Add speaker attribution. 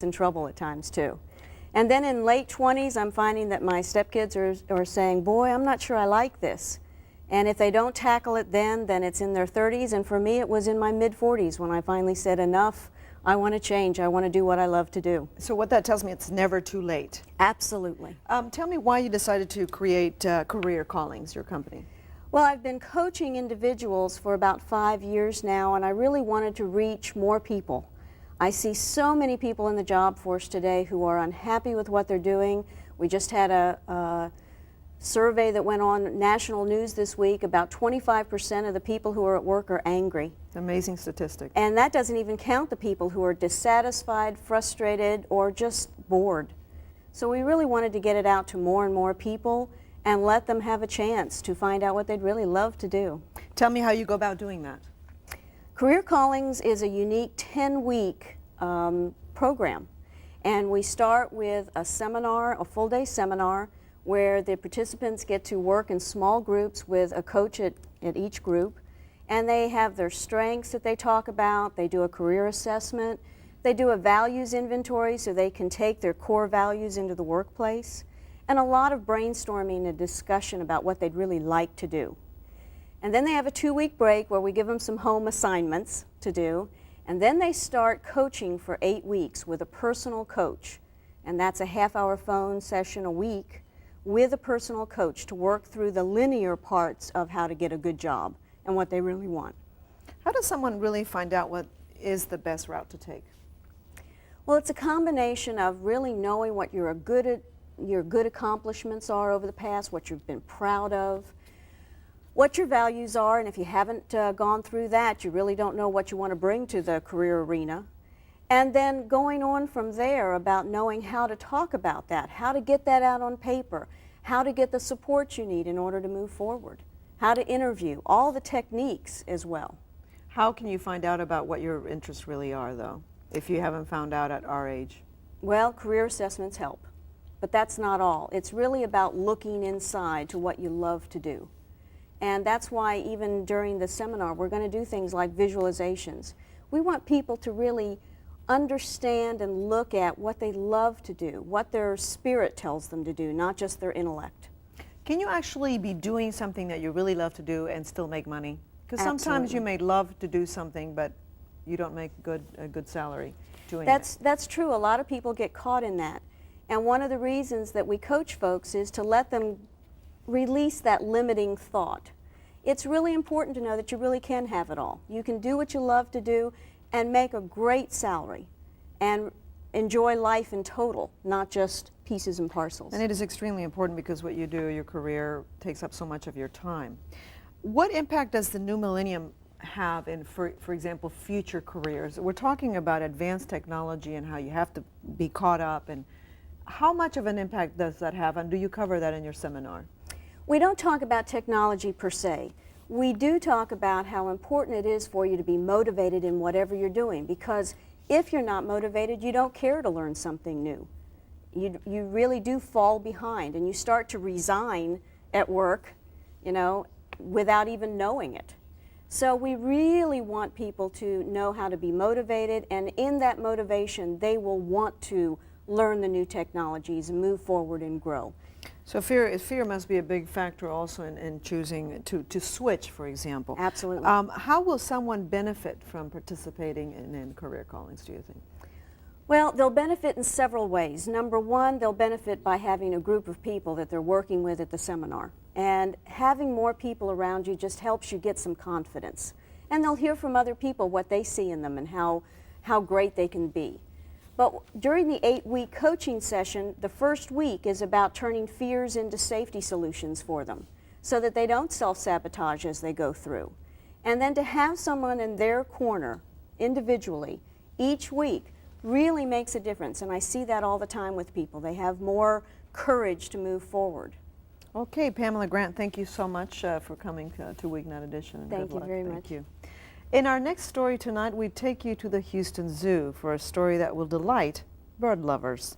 Speaker 1: in trouble at times too. And then in late 20s, I'm finding that my stepkids are saying, boy, I'm not sure I like this. And if they don't tackle it then it's in their 30s. And for me, it was in my mid-40s when I finally said, enough, I want to change. I want to do what I love to do.
Speaker 2: So what that tells me, it's never too late.
Speaker 1: Absolutely.
Speaker 2: Tell me why you decided to create Career Callings, your company.
Speaker 1: Well, I've been coaching individuals for about 5 years now, and I really wanted to reach more people. I see so many people in the job force today who are unhappy with what they're doing. We just had a survey that went on national news this week. About 25% of the people who are at work are angry.
Speaker 2: Amazing statistic.
Speaker 1: And that doesn't even count the people who are dissatisfied, frustrated, or just bored. So we really wanted to get it out to more and more people and let them have a chance to find out what they'd really love to do.
Speaker 2: Tell me how you go about doing that.
Speaker 1: Career Callings is a unique 10-week program. And we start with a seminar, a full-day seminar, where the participants get to work in small groups with a coach at each group. And they have their strengths that they talk about. They do a career assessment. They do a values inventory so they can take their core values into the workplace. And a lot of brainstorming and discussion about what they'd really like to do. And then they have a 2-week break where we give them some home assignments to do. And then they start coaching for 8 weeks with a personal coach. And that's a half-hour phone session a week with a personal coach to work through the linear parts of how to get a good job and what they really want.
Speaker 2: How does someone really find out what is the best route to take?
Speaker 1: Well, it's a combination of really knowing what your good accomplishments are over the past, what you've been proud of, what your values are, and if you haven't gone through that, you really don't know what you want to bring to the career arena. And then going on from there about knowing how to talk about that, how to get that out on paper, how to get the support you need in order to move forward, how to interview, all the techniques as well.
Speaker 2: How can you find out about what your interests really are, though, if you haven't found out at our age?
Speaker 1: Well, career assessments help, but that's not all. It's really about looking inside to what you love to do. And that's why even during the seminar, we're going to do things like visualizations. We want people to really understand and look at what they love to do, what their spirit tells them to do, not just their intellect.
Speaker 2: Can you actually be doing something that you really love to do and still make money? Because sometimes
Speaker 1: Absolutely.
Speaker 2: you may love to do something, but you don't make a good salary doing it.
Speaker 1: That's true. A lot of people get caught in that. And one of the reasons that we coach folks is to let them release that limiting thought. It's really important to know that you really can have it all. You can do what you love to do and make a great salary and enjoy life in total, not just pieces and parcels.
Speaker 2: And it is extremely important because what you do, your career, takes up so much of your time. What impact does the new millennium have in, for example, future careers? We're talking about advanced technology and how you have to be caught up, and how much of an impact does that have, and do you cover that in your seminar?
Speaker 1: We don't talk about technology per se. We do talk about how important it is for you to be motivated in whatever you're doing, because if you're not motivated, you don't care to learn something new. You really do fall behind, and you start to resign at work, you know, without even knowing it. So we really want people to know how to be motivated, and in that motivation, they will want to learn the new technologies and move forward and grow.
Speaker 2: So fear must be a big factor also in choosing to switch, for example.
Speaker 1: Absolutely.
Speaker 2: How will someone benefit from participating in Career Callings, do you think?
Speaker 1: Well, they'll benefit in several ways. Number one, they'll benefit by having a group of people that they're working with at the seminar. And having more people around you just helps you get some confidence. And they'll hear from other people what they see in them and how great they can be. But during the 8-week coaching session, the first week is about turning fears into safety solutions for them so that they don't self-sabotage as they go through. And then to have someone in their corner individually each week really makes a difference. And I see that all the time with people. They have more courage to move forward.
Speaker 2: Okay, Pamela Grant, thank you so much for coming to Weeknight Edition.
Speaker 1: Thank you very much.
Speaker 2: Thank you. In our next story tonight, we take you to the Houston Zoo for a story that will delight bird lovers.